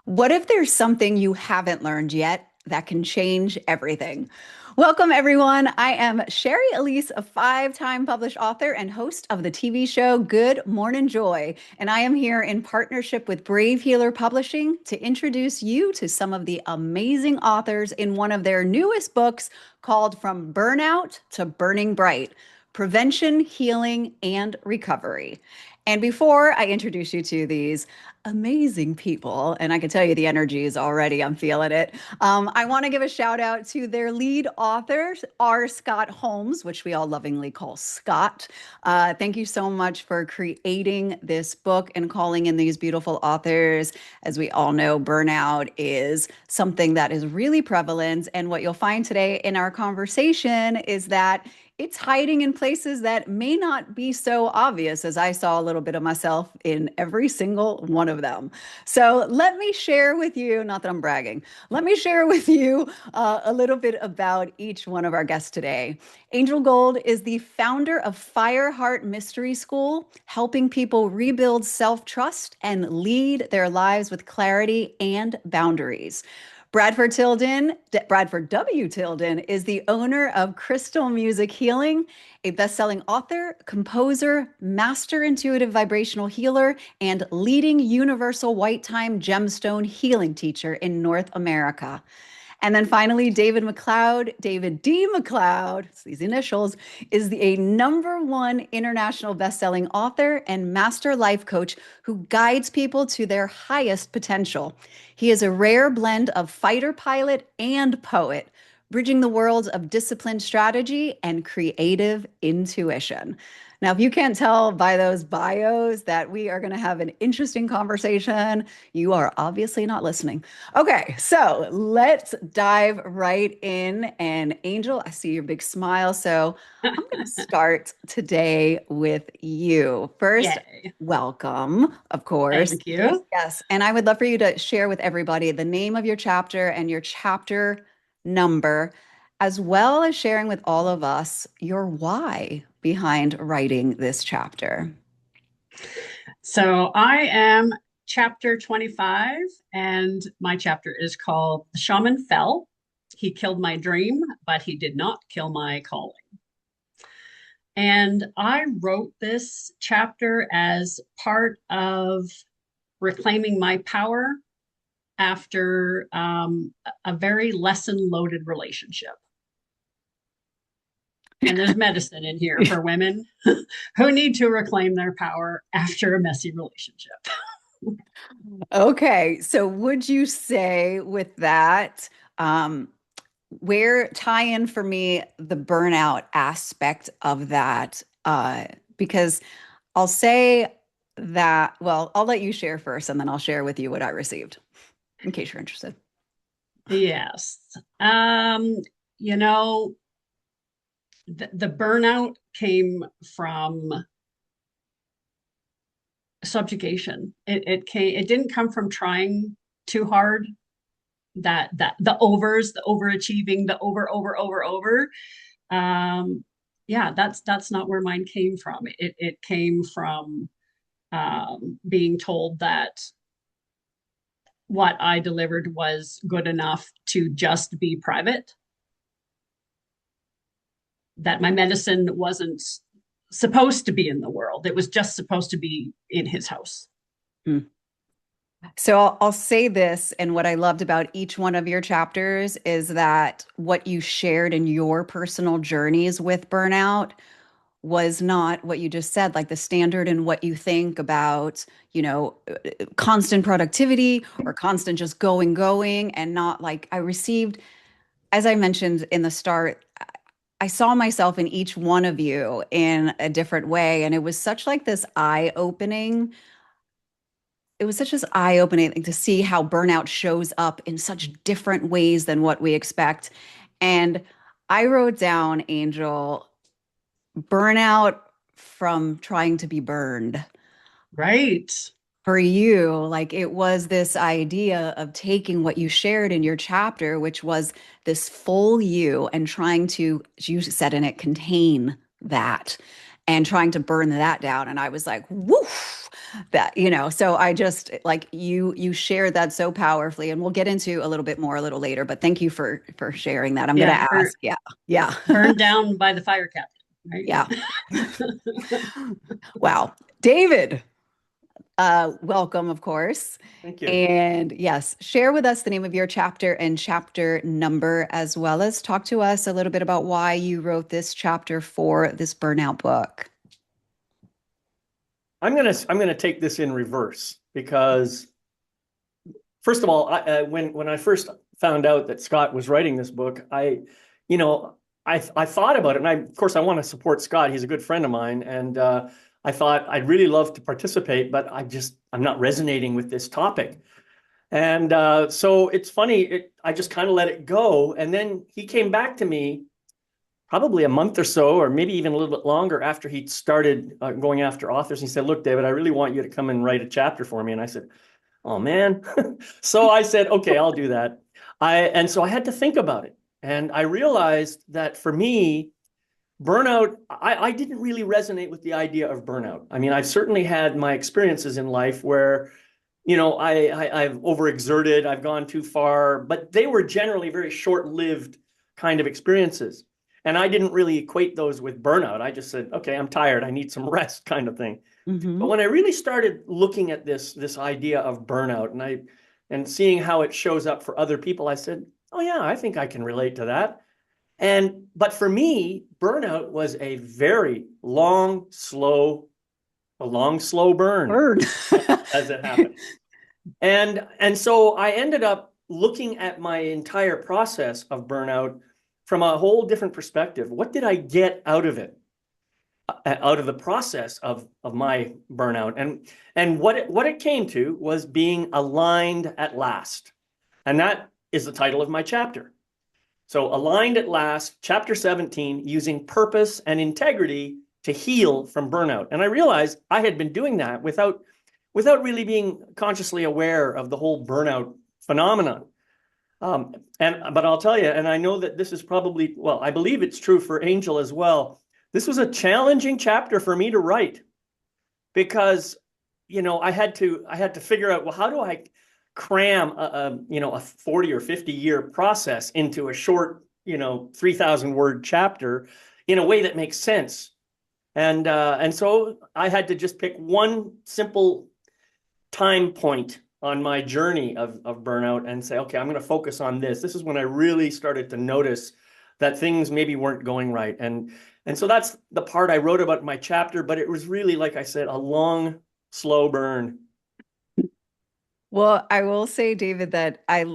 What if there's something you haven't learned yet that can change everything? Welcome, everyone. I am Sherry Elise, a five-time published author and host of the TV show Good Morning Joy. And I am here in partnership with Brave Healer Publishing to introduce you to some of the amazing authors in one of their newest books called From Burnout to Burning Bright: Prevention, Healing, and Recovery. And before I introduce you to these amazing people, and I can tell you the energy is already, I'm feeling it. I want to give a shout out to their lead author, R. Scott Holmes, which we all lovingly call Scott. Thank you so much for creating this book and calling in these beautiful authors. As we all know, burnout is something that is really prevalent. And what you'll find today in our conversation is that it's hiding in places that may not be so obvious, as I saw a little bit of myself in every single one of them. So let me share with you, not that I'm bragging, let me share with you a little bit about each one of our guests today. Angel Gold is the founder of Fireheart Mystery School, helping people rebuild self-trust and lead their lives with clarity and boundaries. Bradford W. Tilden is the owner of Crystal Music Healing, a best-selling author, composer, master intuitive vibrational healer, and leading universal white time gemstone healing teacher in North America. And then finally, David McLeod, David D. McLeod, it's these initials, is a number one international best-selling author and master life coach who guides people to their highest potential. He is a rare blend of fighter pilot and poet, bridging the worlds of disciplined strategy and creative intuition. Now, if you can't tell by those bios that we are going to have an interesting conversation, you are obviously not listening. Okay, so let's dive right in. And Angel, I see your big smile. So I'm going to start today with you. First, Yay. welcome, of course. Thank you. Yes, and I would love for you to share with everybody the name of your chapter and your chapter number, as well as sharing with all of us your why behind writing this chapter. So I am chapter 25, and my chapter is called The Shaman Fell. He killed my dream, but he did not kill my calling. And I wrote this chapter as part of reclaiming my power after a very lesson loaded relationship. And there's medicine in here for women who need to reclaim their power after a messy relationship. Okay, so would you say with that, where tie in for me the burnout aspect of that? Because I'll say that, well, I'll let you share first and then I'll share with you what I received in case you're interested. Yes. Um, you know, the burnout came from subjugation. It didn't come from trying too hard. That the overs, the overachieving, the over. Um, yeah, that's not where mine came from. It came from being told that what I delivered was good enough to just be private, that my medicine wasn't supposed to be in the world. It was just supposed to be in his house. Hmm. So I'll say this, and what I loved about each one of your chapters is that what you shared in your personal journeys with burnout was not what you just said, like the standard and what you think about, constant productivity or constant just going, and not like I received, as I mentioned in the start, I saw myself in each one of you in a different way. And it was such like this eye-opening. It was such as eye-opening to see how burnout shows up in such different ways than what we expect. And I wrote down, Angel, burnout from trying to be burned. Right. For you, like it was this idea of taking what you shared in your chapter, which was this full you, and trying to, as you said in it, contain that and trying to burn that down. And I was like, woof. that, so I just like you shared that so powerfully, and we'll get into a little bit more a little later, but thank you for sharing that. I'm going Yeah, to ask. Yeah. Yeah. burned down by the fire captain, right? Yeah. Wow. David, welcome, of course. Thank you. And yes, share with us the name of your chapter and chapter number, as well as talk to us a little bit about why you wrote this chapter for this burnout book. I'm gonna take this in reverse because first of all, when I first found out that Scott was writing this book, you know, I thought about it, and of course I want to support Scott. He's a good friend of mine, and I thought I'd really love to participate, but I'm not resonating with this topic. And so it's funny, I just kind of let it go. And then he came back to me probably a month or so, or maybe even a little bit longer after he started going after authors. He said, "Look, David, I really want you to come and write a chapter for me." And I said, "Oh, man." So I said, "Okay, I'll do that." And so I had to think about it. And I realized that for me, burnout, I didn't really resonate with the idea of burnout. I mean, I've certainly had my experiences in life where I've overexerted, I've gone too far, but they were generally very short-lived kind of experiences. And I didn't really equate those with burnout. I just said, okay, I'm tired, I need some rest kind of thing. But Hmm. when I really started looking at this idea of burnout and seeing how it shows up for other people, I said, oh yeah, I think I can relate to that. But for me, burnout was a long, slow burn Word. as it happened. And so I ended up looking at my entire process of burnout from a whole different perspective. What did I get out of it, out of the process of my burnout? And what it came to was being aligned at last. And that is the title of my chapter. So aligned at last, chapter 17, using purpose and integrity to heal from burnout. And I realized I had been doing that without really being consciously aware of the whole burnout phenomenon. But I'll tell you, and I know that this is probably, well, I believe it's true for Angel as well. This was a challenging chapter for me to write because, I had to figure out, well, how do I cram a 40 or 50 year process into a short, 3,000 word chapter in a way that makes sense. And so I had to just pick one simple time point on my journey of burnout and say, okay, I'm going to focus on this. This is when I really started to notice that things maybe weren't going right. And so that's the part I wrote about in my chapter, but it was really, like I said, a long, slow burn. Well, I will say, David, that I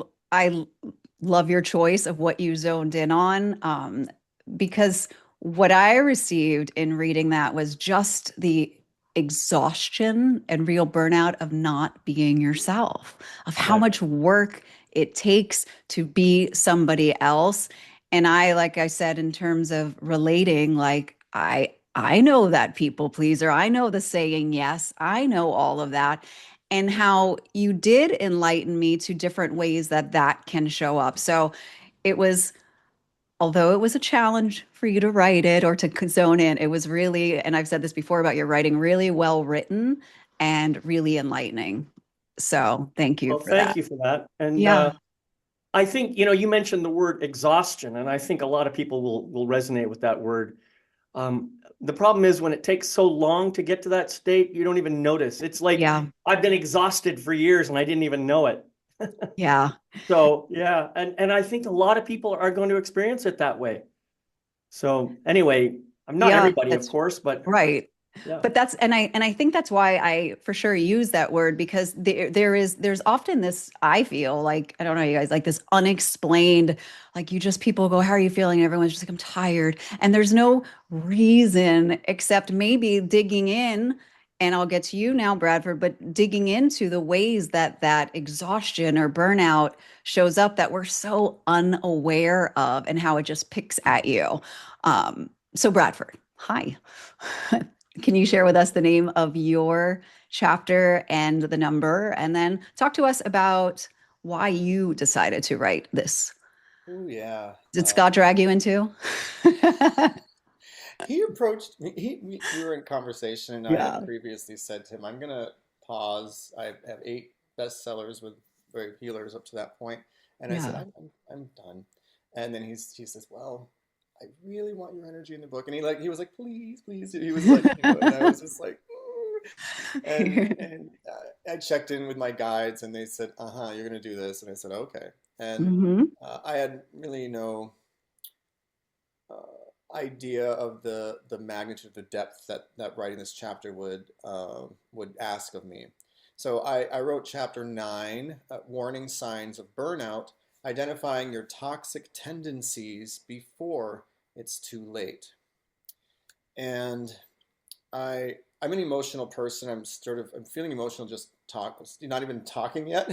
love your choice of what you zoned in on, because what I received in reading that was just the exhaustion and real burnout of not being yourself, of how Right. much work it takes to be somebody else. And like I said, in terms of relating, like I know that people pleaser. I know the saying yes. I know all of that, and how you did enlighten me to different ways that that can show up. So it was, although it was a challenge for you to write it or to zone in, it was really, and I've said this before about your writing, really well written and really enlightening. So thank you Well, for thank that. you for that. And Yeah. I think, you mentioned the word exhaustion, and I think a lot of people will resonate with that word. The problem is when it takes so long to get to that state, you don't even notice. It's like Yeah. I've been exhausted for years and I didn't even know it. Yeah. So yeah, and I think a lot of people are going to experience it that way. So anyway, I'm not Yeah. everybody, of That's course, but right. yeah. But that's, and I think that's why I for sure use that word, because there's often this, I feel like, I don't know, you guys, like this unexplained, like, you just, people go, how are you feeling? And everyone's just like, I'm tired. And there's no reason except maybe digging in. And I'll get to you now, Bradford, but digging into the ways that that exhaustion or burnout shows up that we're so unaware of, and how it just picks at you. So Bradford, hi. Can you share with us the name of your chapter and the number, and then talk to us about why you decided to write this? Oh yeah. Did Scott drag you into? He approached me. We were in conversation, and I had Yeah. previously said to him, "I'm gonna." pause. I have 8 bestsellers with Brave Healers up to that point, and I said, Yeah. I'm done. And then he says, well, I really want your energy in the book, and he was like, please, please. He was like, and I was just like, and I checked in with my guides, and they said, you're gonna do this, and I said, okay. And Hmm. I had really no idea of the magnitude, the depth that writing this chapter would ask of me. So I wrote chapter 9, warning signs of burnout, identifying your toxic tendencies before it's too late. And I'm an emotional person. I'm feeling emotional not even talking yet.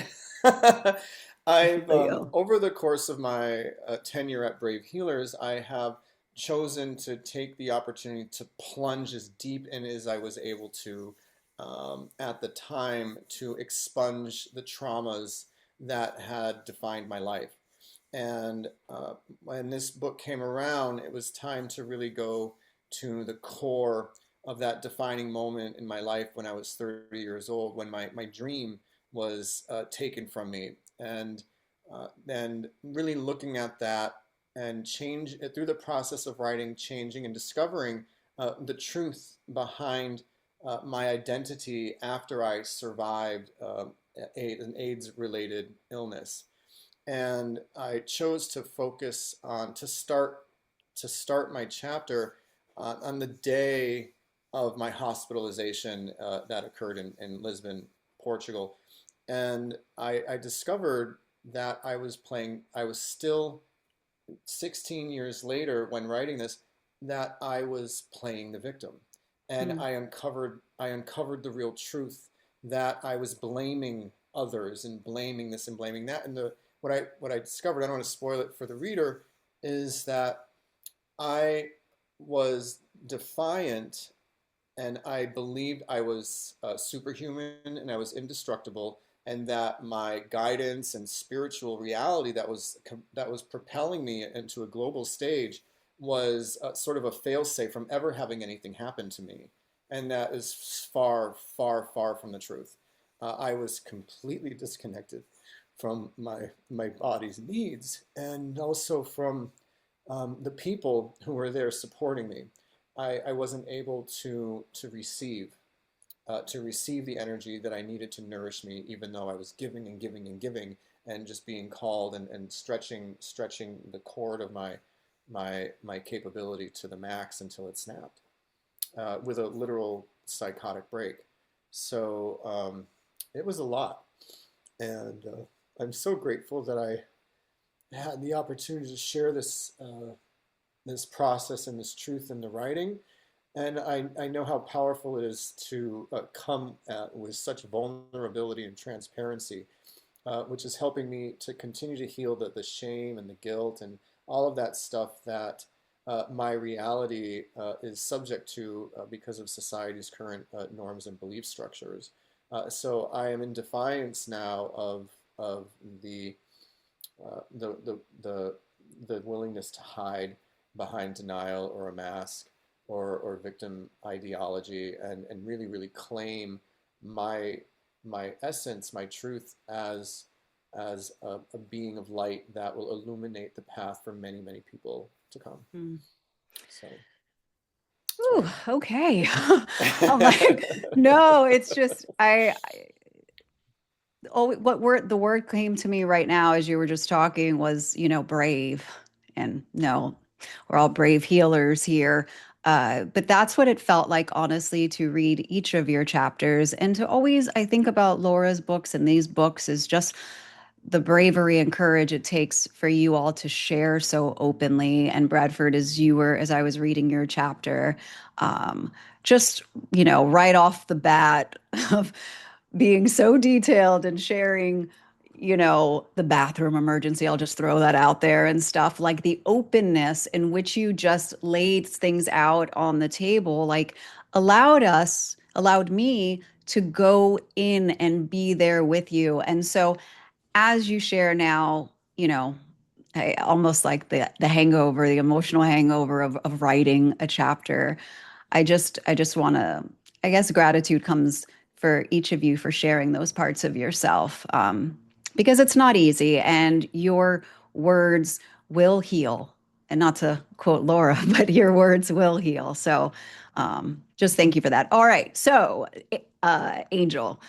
I've Feel you. over the course of my tenure at Brave Healers, I have chosen to take the opportunity to plunge as deep in as I was able to at the time, to expunge the traumas that had defined my life. And when this book came around, it was time to really go to the core of that defining moment in my life when I was 30 years old, when my dream was taken from me. And really looking at that and change through the process of writing, changing and discovering the truth behind my identity after I survived an AIDS-related illness. And I chose to focus on to start my chapter on the day of my hospitalization that occurred in Lisbon, Portugal. And I discovered that I was still 16 years later when writing this, that I was playing the victim. And Mm. I uncovered the real truth, that I was blaming others and blaming this and blaming that. And what I discovered, I don't want to spoil it for the reader, is that I was defiant, and I believed I was superhuman and I was indestructible, and that my guidance and spiritual reality that was propelling me into a global stage was sort of a failsafe from ever having anything happen to me, and that is far, far, far from the truth. I was completely disconnected from my body's needs, and also from the people who were there supporting me. I wasn't able to receive the energy that I needed to nourish me, even though I was giving and giving and giving, and just being called and stretching the cord of my capability to the max until it snapped, with a literal psychotic break. So it was a lot, and I'm so grateful that I had the opportunity to share this process and this truth in the writing. And I know how powerful it is to come with such vulnerability and transparency, which is helping me to continue to heal the shame and the guilt and all of that stuff that my reality is subject to because of society's current norms and belief structures. So I am in defiance now of the uh, the, the the the willingness to hide behind denial or a mask, or victim ideology, and really, really claim my my essence, my truth, as a being of light that will illuminate the path for many, many people to come. Mm. So that's Ooh, where okay. I'm like, I no, it's just oh, the word came to me right now as you were just talking was, brave. And no, we're all brave healers here. But that's what it felt like, honestly, to read each of your chapters and to always, I think about Laura's books and these books is just the bravery and courage it takes for you all to share so openly. And Bradford, as I was reading your chapter, just, right off the bat of being so detailed and sharing, the bathroom emergency, I'll just throw that out there and stuff, like the openness in which you just laid things out on the table, like allowed me to go in and be there with you. And so as you share now, almost like the hangover, the emotional hangover of writing a chapter, I just want to, I guess gratitude comes for each of you for sharing those parts of yourself, because it's not easy, and your words will heal. And not to quote Laura, but your words will heal. So just thank you for that. All right. So, Angel,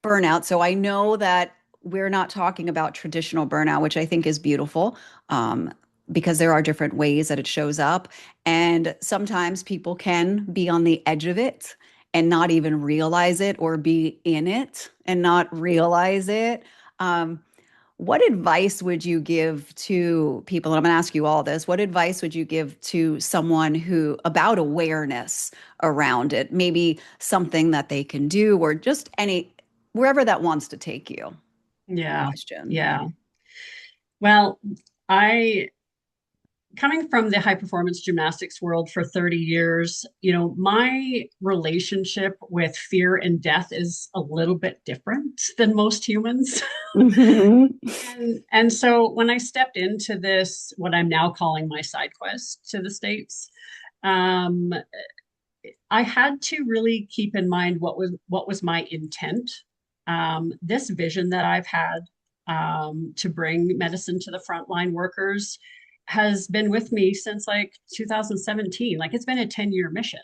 burnout. So I know that we're not talking about traditional burnout, which I think is beautiful, because there are different ways that it shows up. And sometimes people can be on the edge of it and not even realize it, or be in it and not realize it. Um, what advice would you give to people? And I'm going to ask you all this. What advice would you give to someone who, about awareness around it? Maybe something that they can do, or just any, wherever that wants to take you. Yeah. Question. Yeah. Well, I coming from the high performance gymnastics world for 30 years, my relationship with fear and death is a little bit different than most humans. Mhm. And so when I stepped into this, what I'm now calling my side quest to the States, um, I had to really keep in mind what was my intent. This vision that I've had, to bring medicine to the frontline workers, has been with me since like 2017. Like, it's been a 10-year mission.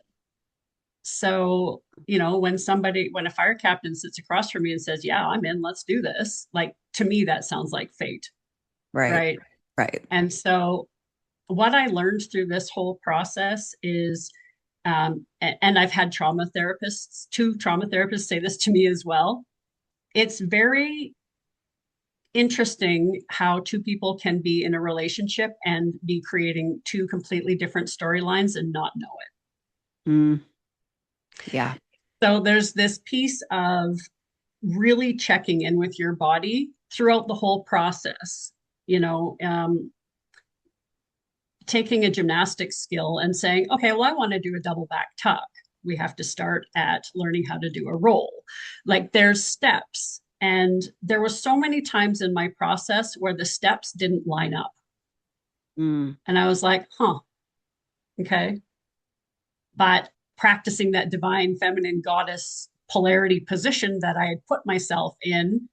So, when a fire captain sits across from me and says, "Yeah, I'm in, let's do this," like, to me, that sounds like fate. Right. Right. Right. And so what I learned through this whole process is, and I've had two trauma therapists say this to me as well. It's very interesting how two people can be in a relationship and be creating two completely different storylines and not know it. Mm. Yeah. So there's this piece of really checking in with your body throughout the whole process. Taking a gymnastics skill and saying, okay, well, I want to do a double back tuck. We have to start at learning how to do a roll. Like, there's steps. And there were so many times in my process where the steps didn't line up. Mm. And I was like, okay. But practicing that divine feminine goddess polarity position that I had put myself in,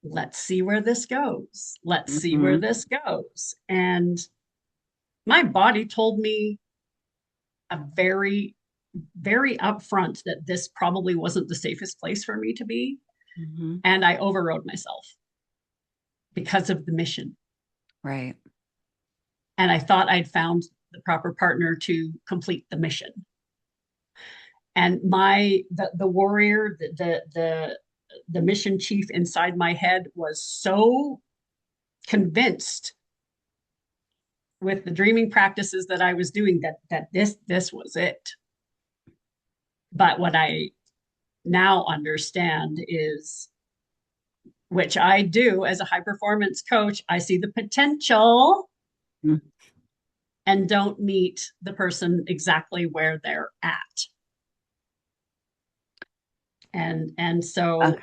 let's see where this goes. Let's see where Mhm. this goes. And my body told me a very, very upfront that this probably wasn't the safest place for me to be. Mhm. And I overrode myself because of the mission. Right. And I thought I'd found the proper partner to complete the mission. And the warrior, the mission chief inside my head was so convinced with the dreaming practices that I was doing that this was it. But what I now understand is, which I do as a high performance coach, I see the potential and don't meet the person exactly where they're at. And so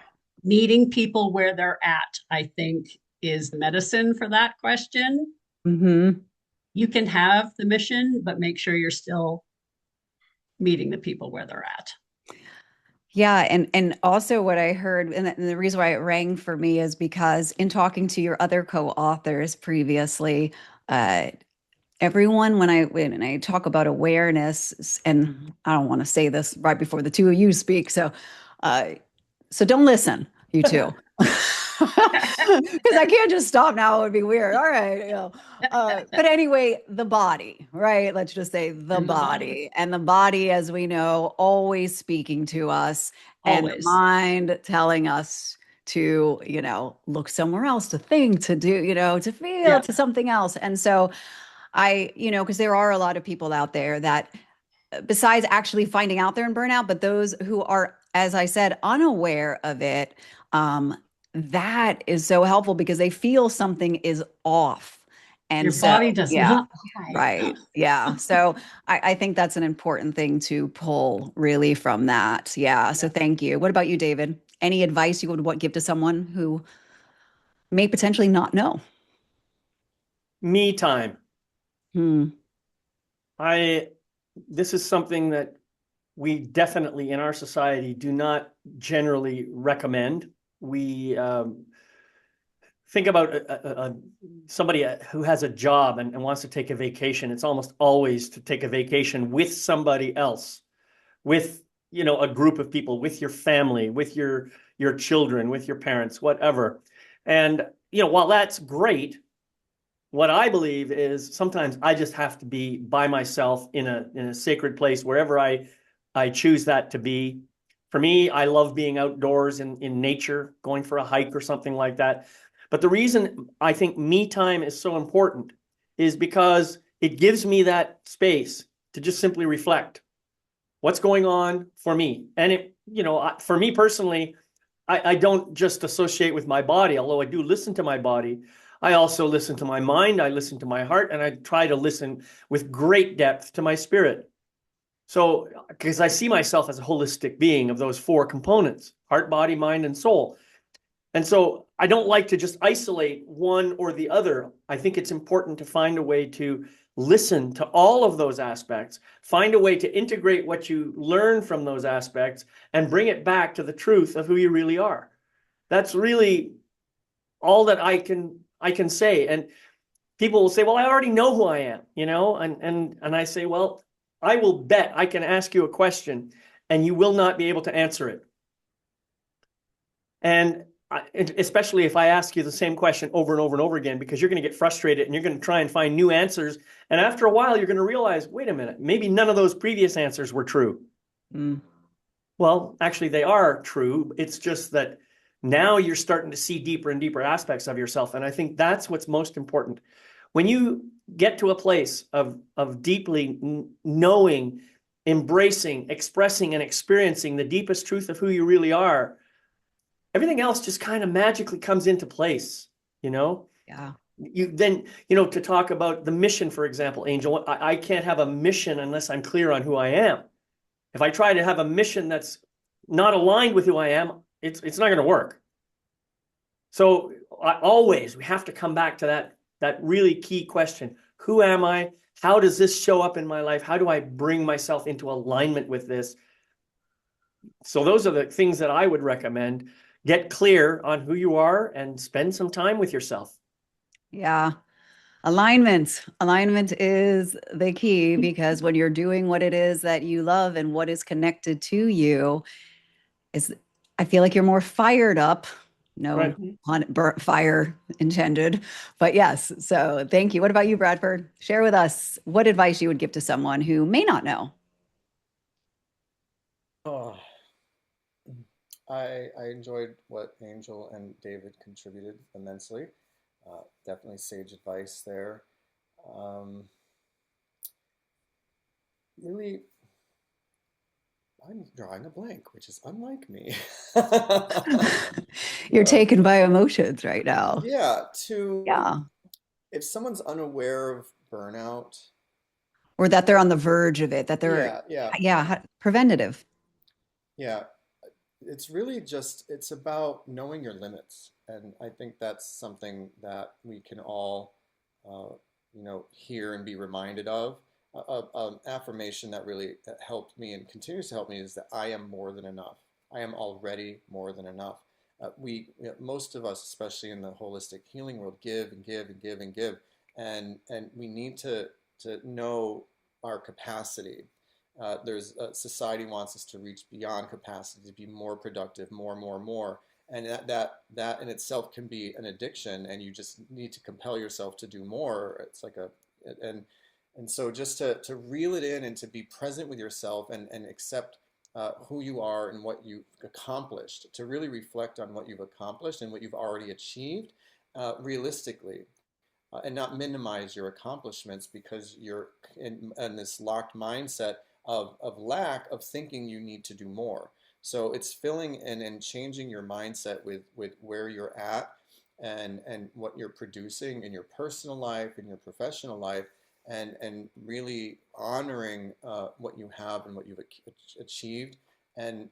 meeting people where they're at, I think, is the medicine for that question. Mm-hmm. You can have the mission, but make sure you're still meeting the people where they're at. Yeah, and also what I heard, and the reason why it rang for me is because in talking to your other co-authors previously, everyone, when I talk about awareness, and I don't want to say this right before the two of you speak, so don't listen, you two. Because I can't just stop now. It would be weird. All right. But anyway, the body, right? Let's just say the body. And the body, as we know, always speaking to us, and the Always. mind telling us to, look somewhere else, to think, to do, to feel, to something else. And so because there are a lot of people out there that, besides actually finding out they're in burnout, but those who are, as I said, unaware of it, that is so helpful because they feel something is off. And your so, body does yeah, not lie. right. Yeah. So I think that's an important thing to pull really from that. Yeah. So thank you. What about you, David? Any advice you would give to someone who may potentially not know? Me time. Hmm. This is something that we definitely in our society do not generally recommend. We think about somebody who has a job and wants to take a vacation. It's almost always to take a vacation with somebody else, with a group of people, with your family, with your children, with your parents, whatever. And while that's great, what I believe is sometimes I just have to be by myself in a sacred place, wherever I choose that to be. For me, I love being outdoors in nature, going for a hike or something like that. But the reason I think me time is so important is because it gives me that space to just simply reflect what's going on for me. And for me personally, I don't just associate with my body, although I do listen to my body. I also listen to my mind, I listen to my heart, and I try to listen with great depth to my spirit. So, because I see myself as a holistic being of those four components: heart, body, mind, and soul. And so I don't like to just isolate one or the other. I think it's important to find a way to listen to all of those aspects, find a way to integrate what you learn from those aspects and bring it back to the truth of who you really are. That's really all that I can say. And people will say, well, I already know who I am, and I say, well, I will bet I can ask you a question and you will not be able to answer it. And especially if I ask you the same question over and over and over again, because you're going to get frustrated and you're going to try and find new answers. And after a while, you're going to realize, wait a minute, maybe none of those previous answers were true. Well, actually, they are true. It's just that now you're starting to see deeper and deeper aspects of yourself. And I think that's what's most important. When you get to a place of deeply knowing, embracing, expressing, and experiencing the deepest truth of who you really are, everything else just kind of magically comes into place, Yeah. To talk about the mission, for example, Angel, I can't have a mission unless I'm clear on who I am. If I try to have a mission that's not aligned with who I am, it's not going to work. So we have to come back to that really key question. Who am I? How does this show up in my life? How do I bring myself into alignment with this? So those are the things that I would recommend. Get clear on who you are and spend some time with yourself. Yeah. Alignment is the key, because when you're doing what it is that you love and what is connected to you, I feel like you're more fired up. No Right. fire intended, but yes. So thank you. What about you, Bradford? Share with us what advice you would give to someone who may not know. Oh, I enjoyed what Angel and David contributed immensely. Definitely sage advice there. Um, really, I'm drawing a blank, which is unlike me. You're taken by emotions right now. Yeah, Yeah. if someone's unaware of burnout, Or that they're on the verge of it, that they're, yeah, yeah, yeah, preventative. yeah, it's really just, it's about knowing your limits. And I think that's something that we can all, hear and be reminded of. Affirmation that really helped me and continues to help me is that I am more than enough. I am already more than enough. Most of us, especially in the holistic healing world, give and give and give and give, and we need to know our capacity. There's Society wants us to reach beyond capacity, to be more productive, more, and that in itself can be an addiction, and you just need to compel yourself to do more. It's like and and so just to reel it in and to be present with yourself and accept who you are and what you've accomplished, to really reflect on what you've accomplished and what you've already achieved realistically, and not minimize your accomplishments because you're in this locked mindset of lack of thinking you need to do more. So it's filling and changing your mindset with where you're at and what you're producing in your personal life, in your professional life, and really honoring what you have and what you've achieved, and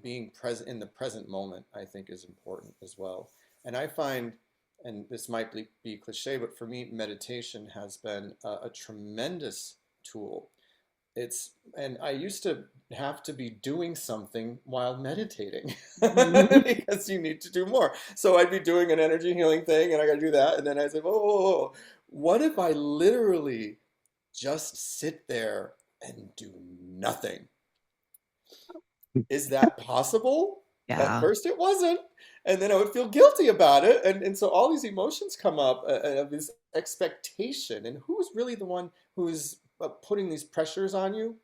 being present in the present moment, I think, is important as well. And I find, and this might be cliche, but for me, meditation has been a tremendous tool. and I used to have to be doing something while meditating Mhm. because you need to do more. So I'd be doing an energy healing thing and I got to do that. And then I said, oh, what if I literally just sit there and do nothing? Is that possible? At Yeah. first it wasn't. And then I would feel guilty about it. And so all these emotions come up of this expectation. And who's really the one who's putting these pressures on you?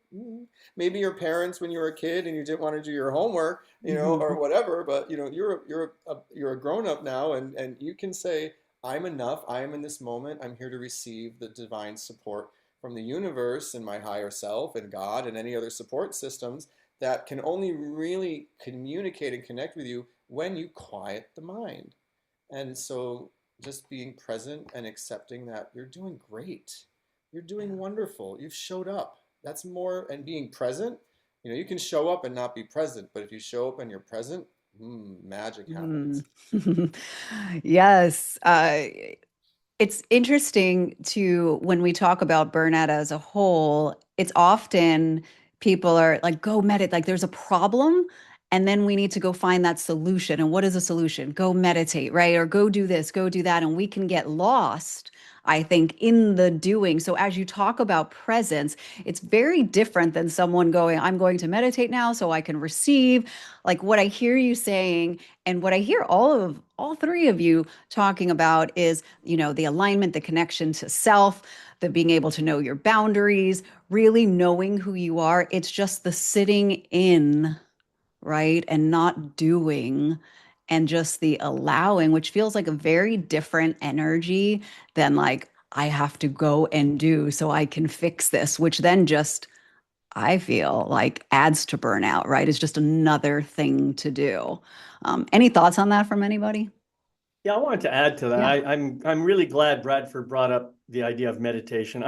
Maybe your parents when you were a kid and you didn't want to do your homework, or Mhm. whatever. But you're a grown up now, and you can say, I'm enough. I am in this moment. I'm here to receive the divine support from the universe and my higher self and God and any other support systems that can only really communicate and connect with you when you quiet the mind. And so just being present and accepting that you're doing great. You're doing wonderful. You've showed up. That's more, and being present, you can show up and not be present, but if you show up and you're present, magic happens. Mm. Yes. It's interesting to when we talk about burnout as a whole, it's often people are like, go meditate, like there's a problem. And then we need to go find that solution. And what is a solution? Go meditate, right? Or go do this, go do that. And we can get lost, I think, in the doing. So as you talk about presence, it's very different than someone going, I'm going to meditate now so I can receive. Like what I hear you saying, and what I hear all three of you talking about is, the alignment, the connection to self, the being able to know your boundaries, really knowing who you are. It's just the sitting in, right? And not doing, and just the allowing, which feels like a very different energy than like, I have to go and do so I can fix this, which then just, I feel like adds to burnout, right? It's just another thing to do. Any thoughts on that from anybody? Yeah, I wanted to add to that. Yeah. I'm really glad Bradford brought up the idea of meditation.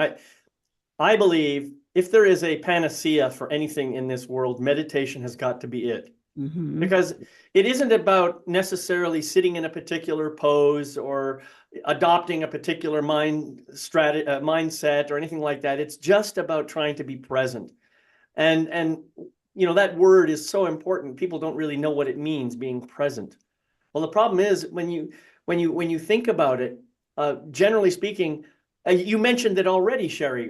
I believe if there is a panacea for anything in this world, meditation has got to be it. Hmm. Because it isn't about necessarily sitting in a particular pose or adopting a particular mindset or anything like that. It's just about trying to be present. And that word is so important. People don't really know what it means, being present. Well, the problem is when you think about it, generally speaking, you mentioned it already, Sherry.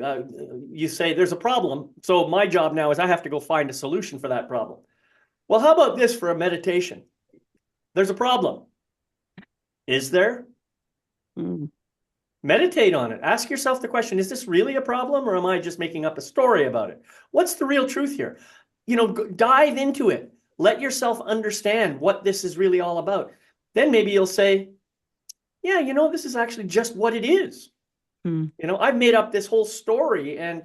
You say there's a problem, so my job now is I have to go find a solution for that problem. Well, how about this for a meditation? There's a problem. Is there? Mm. Meditate on it. Ask yourself the question, is this really a problem or am I just making up a story about it? What's the real truth here? Dive into it. Let yourself understand what this is really all about. Then maybe you'll say, yeah, this is actually just what it is. Mm. I've made up this whole story, and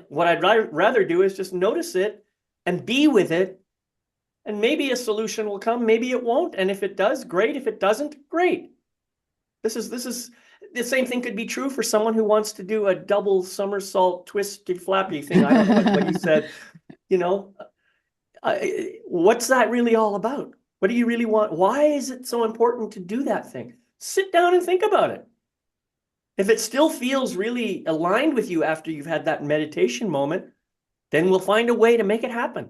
what I'd rather do is just notice it and be with it. And maybe a solution will come, maybe it won't. And if it does, great. If it doesn't, great. This is the same thing could be true for someone who wants to do a double somersault twisty flappy thing. I don't know what you said. You know, what's that really all about? What do you really want? Why is it so important to do that thing? Sit down and think about it. If it still feels really aligned with you after you've had that meditation moment, then we'll find a way to make it happen.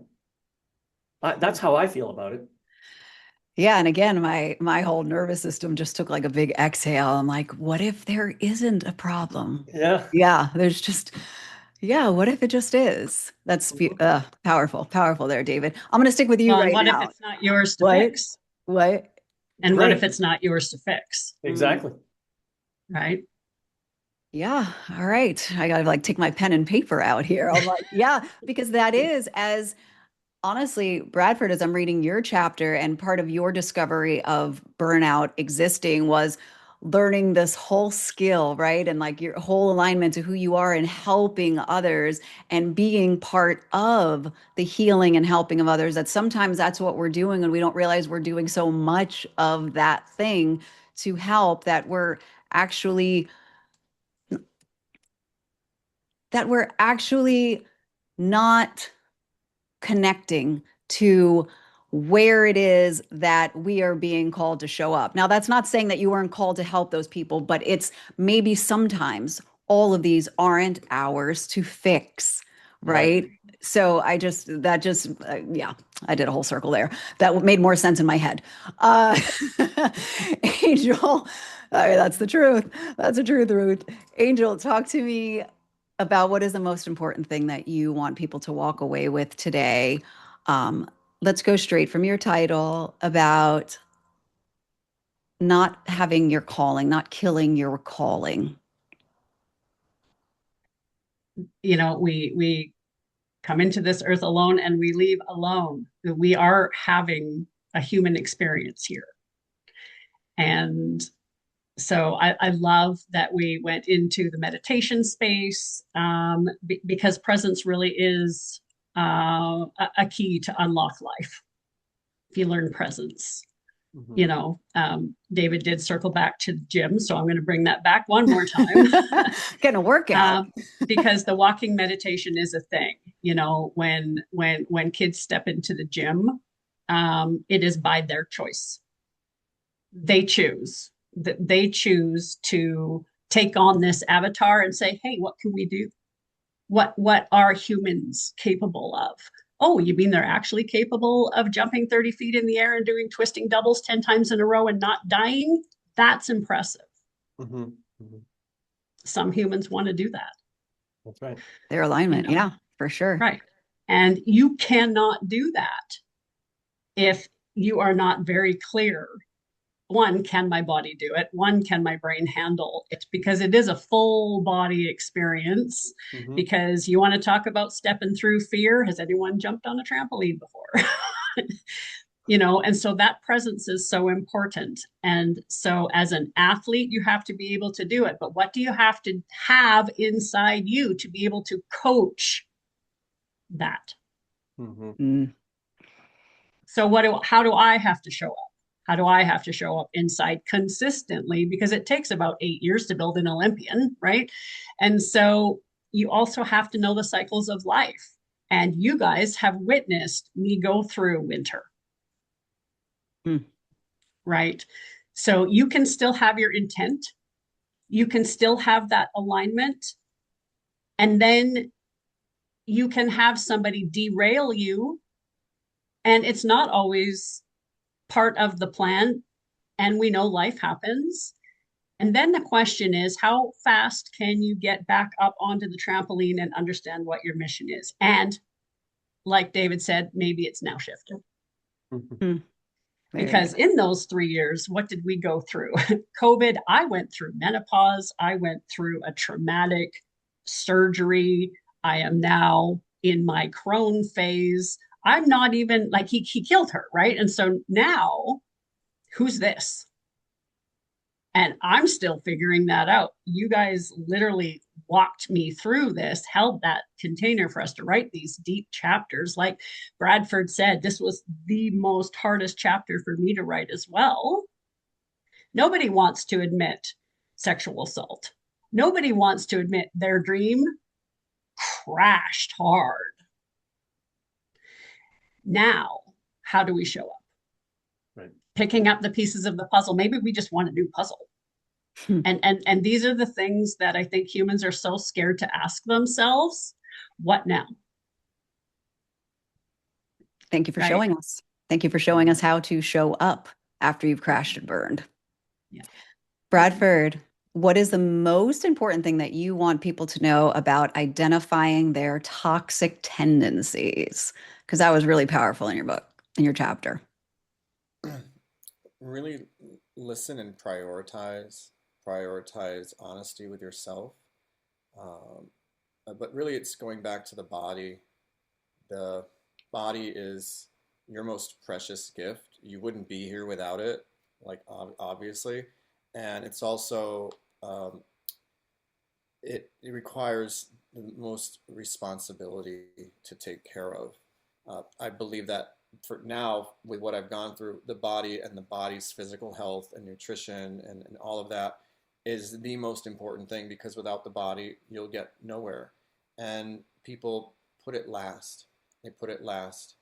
That's how I feel about it. Yeah, and again, my whole nervous system just took like a big exhale. I'm like, what if there isn't a problem? Yeah. Yeah, there's just, yeah, what if it just is? That's powerful, powerful there, David. I'm gonna stick with you Well, and right what if now. it's not yours to What? fix? What? And what if Great. it's not yours to fix? Exactly. Right? Yeah, all right. I gotta like take my pen and paper out here. I'm like, yeah, because that is as honestly, Bradford, as I'm reading your chapter, and part of your discovery of burnout existing was learning this whole skill, right? And like your whole alignment to who you are and helping others and being part of the healing and helping of others. That sometimes that's what we're doing, and we don't realize we're doing so much of that thing to help actually that we're actually not connecting to where it is that we are being called to show up. Now, that's not saying that you weren't called to help those people, but it's maybe sometimes all of these aren't ours to fix, right? So yeah, I did a whole circle there. That made more sense in my head. Uh, Angel, that's the truth. That's the truth, Ruth. Angel, talk to me about what is the most important thing that you want people to walk away with today. Um, let's go straight from your title about not having your calling, not killing your calling. You know, we come into this earth alone and we leave alone. We are having a human experience here. And so I love that we went into the meditation space, because presence really is a key to unlock life. If you learn presence, you know, David did circle back to the gym, so I'm going to bring that back one more time. Getting a workout. Because the walking meditation is a thing. You know, when kids step into the gym, it is by their choice. They choose that they choose to take on this avatar and say, hey, what can we do? What are humans capable of? Oh, you mean they're actually capable of jumping 30 feet in the air and doing twisting doubles 10 times in a row and not dying? That's impressive. Some humans want to do that. That's right. Their alignment. You know? Yeah, for sure. Right. And you cannot do that if you are not very clear. One, can my body do it? One, can my brain handle it? Because it is a full body experience. Because you want to talk about stepping through fear. Has anyone jumped on a trampoline before? You know, and so that presence is so important. And so as an athlete, you have to be able to do it. But what do you have to have inside you to be able to coach that? So how do I have to show up? How do I have to show up inside consistently? Because it takes about 8 years to build an Olympian, right? And so you also have to know the cycles of life. And you guys have witnessed me go through winter, right? So you can still have your intent. You can still have that alignment. And then you can have somebody derail you. And it's not always part of the plan. And we know life happens. And then the question is, how fast can you get back up onto the trampoline and understand what your mission is? And like David said, maybe it's now shifted. Because in those 3 years, what did we go through? COVID, I went through menopause. I went through a traumatic surgery. I am now in my Crohn phase. I'm not even like he killed her, right? And so now, who's this? And I'm still figuring that out. You guys literally walked me through this, held that container for us to write these deep chapters. Like Bradford said, this was the most hardest chapter for me to write as well. Nobody wants to admit sexual assault. Nobody wants to admit their dream crashed hard. Now, how do we show up? Right. Picking up the pieces of the puzzle. Maybe we just want a new puzzle. And these are the things that I think humans are so scared to ask themselves. What now? Thank you for showing us. Thank you for showing us how to show up after you've crashed and burned. Yeah. Bradford, what is the most important thing that you want people to know about identifying their toxic tendencies? Because that was really powerful in your book, in your chapter. Really listen and prioritize honesty with yourself. But really, it's going back to the body. The body is your most precious gift. You wouldn't be here without it, like obviously. And it's also, it requires the most responsibility to take care of. I believe that for now, with what I've gone through, the body and the body's physical health and nutrition and all of that is the most important thing, because without the body, you'll get nowhere. And people put it last. They put it last.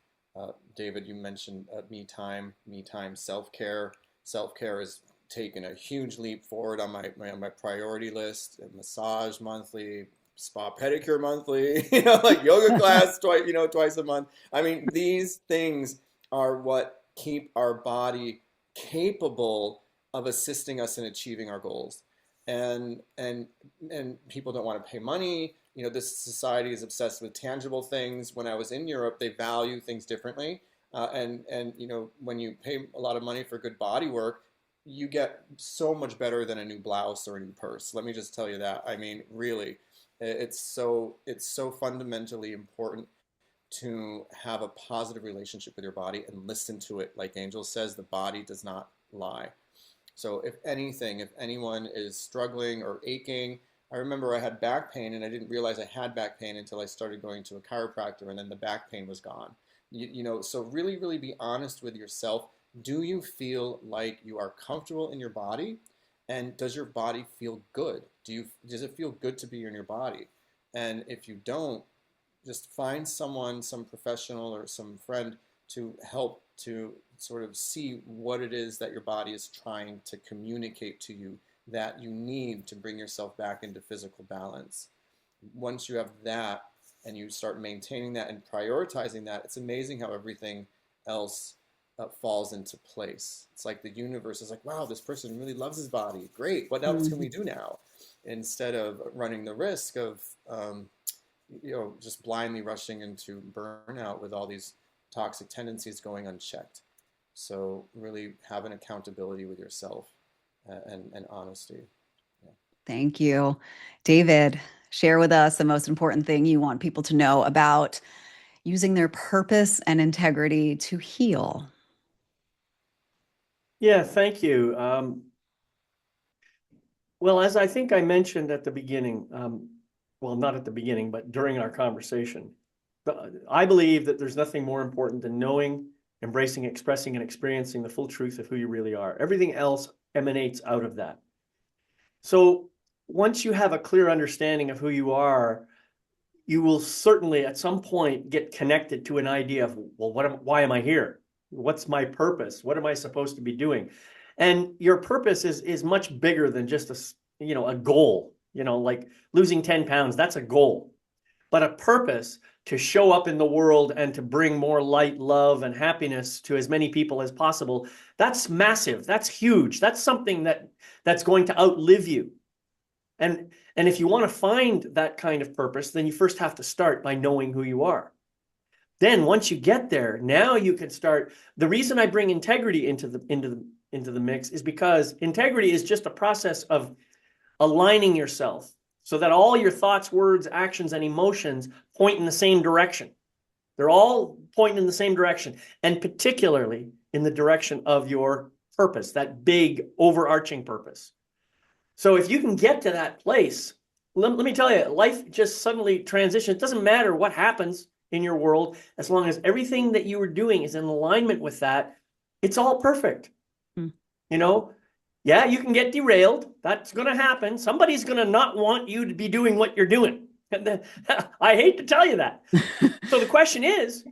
David, you mentioned me time, self-care. Self-care has taken a huge leap forward on my priority list. Massage monthly, spa pedicure monthly, like yoga class twice a month. I mean, these things are what keep our body capable of assisting us in achieving our goals. And people don't want to pay money. This society is obsessed with tangible things. When I was in Europe, they value things differently. And when you pay a lot of money for good body work, you get so much better than a new blouse or a new purse. Let me just tell you that. I mean, really, it's so fundamentally important to have a positive relationship with your body and listen to it. Like Angel says, the body does not lie. So if anything, if anyone is struggling or aching, I remember I had back pain and I didn't realize I had back pain until I started going to a chiropractor, and then the back pain was gone. So really, really be honest with yourself. Do you feel like you are comfortable in your body? And does your body feel good? Does it feel good to be in your body? And if you don't, just find someone, some professional or some friend to help to sort of see what it is that your body is trying to communicate to you that you need to bring yourself back into physical balance. Once you have that and you start maintaining that and prioritizing that, it's amazing how everything else falls into place. It's like the universe is like, wow, this person really loves his body. Great. What else can we do now? Instead of running the risk of, just blindly rushing into burnout with all these toxic tendencies going unchecked. So really have an accountability with yourself and honesty. Yeah. Thank you. David, share with us the most important thing you want people to know about using their purpose and integrity to heal. Yeah, thank you. Well, as I think I mentioned at the beginning, well, not at the beginning, but during our conversation, I believe that there's nothing more important than knowing, embracing, expressing, and experiencing the full truth of who you really are. Everything else emanates out of that. So once you have a clear understanding of who you are, you will certainly at some point get connected to an idea of, well, why am I here? What's my purpose? What am I supposed to be doing? And your purpose is much bigger than just a goal, like losing 10 pounds, that's a goal. But a purpose to show up in the world and to bring more light, love, and happiness to as many people as possible, that's massive. That's huge. That's something that's going to outlive you. And if you want to find that kind of purpose, then you first have to start by knowing who you are. Then once you get there, now you can start. The reason I bring integrity into the mix is because integrity is just a process of aligning yourself so that all your thoughts, words, actions, and emotions point in the same direction. They're all pointing in the same direction, and particularly in the direction of your purpose, that big overarching purpose. So if you can get to that place, let me tell you, life just suddenly transitions. It doesn't matter what happens in your world, as long as everything that you are doing is in alignment with that, it's all perfect. Yeah, you can get derailed. That's going to happen. Somebody's going to not want you to be doing what you're doing. I hate to tell you that. So the question is,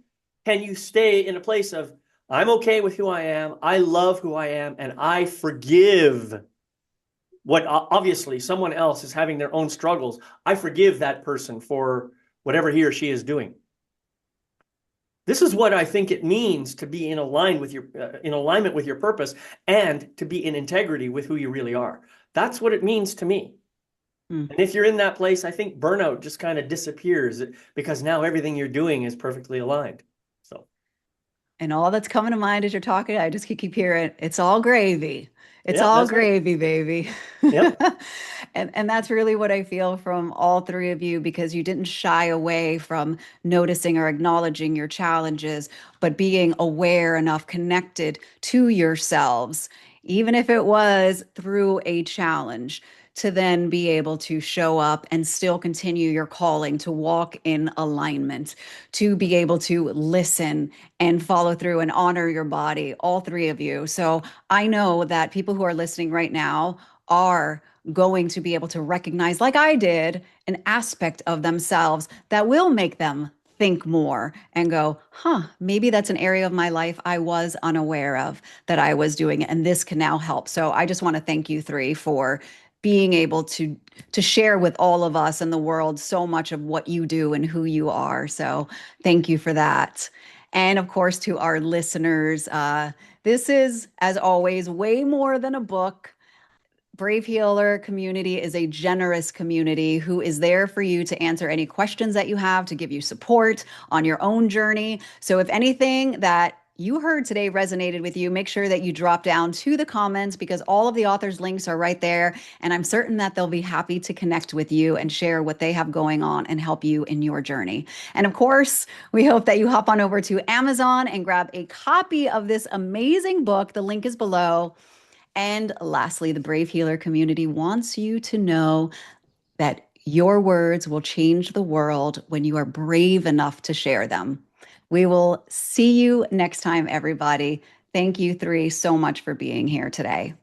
can you stay in a place of, I'm okay with who I am, I love who I am, and I forgive what obviously someone else is having their own struggles. I forgive that person for whatever he or she is doing. This is what I think it means to be in alignment with your purpose and to be in integrity with who you really are. That's what it means to me. And if you're in that place, I think burnout just kind of disappears because now everything you're doing is perfectly aligned. So, and all that's coming to mind as you're talking, I just keep hearing, it's all gravy. It's yeah, all gravy, right, baby. Yep. And that's really what I feel from all three of you, because you didn't shy away from noticing or acknowledging your challenges, but being aware enough, connected to yourselves, even if it was through a challenge, to then be able to show up and still continue your calling, to walk in alignment, to be able to listen and follow through and honor your body, all three of you. So I know that people who are listening right now are going to be able to recognize, like I did, an aspect of themselves that will make them think more and go, maybe that's an area of my life I was unaware of that I was doing, and this can now help. So I just want to thank you three for being able to share with all of us in the world so much of what you do and who you are. So thank you for that. And of course, to our listeners, this is, as always, way more than a book. Brave Healer community is a generous community who is there for you to answer any questions that you have, to give you support on your own journey. So if anything that you heard today resonated with you, make sure that you drop down to the comments, because all of the authors' links are right there. And I'm certain that they'll be happy to connect with you and share what they have going on and help you in your journey. And of course, we hope that you hop on over to Amazon and grab a copy of this amazing book. The link is below. And lastly, the Brave Healer community wants you to know that your words will change the world when you are brave enough to share them. We will see you next time, everybody. Thank you three so much for being here today.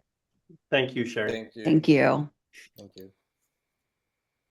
Thank you, Sherry. Thank you. Thank you. Thank you.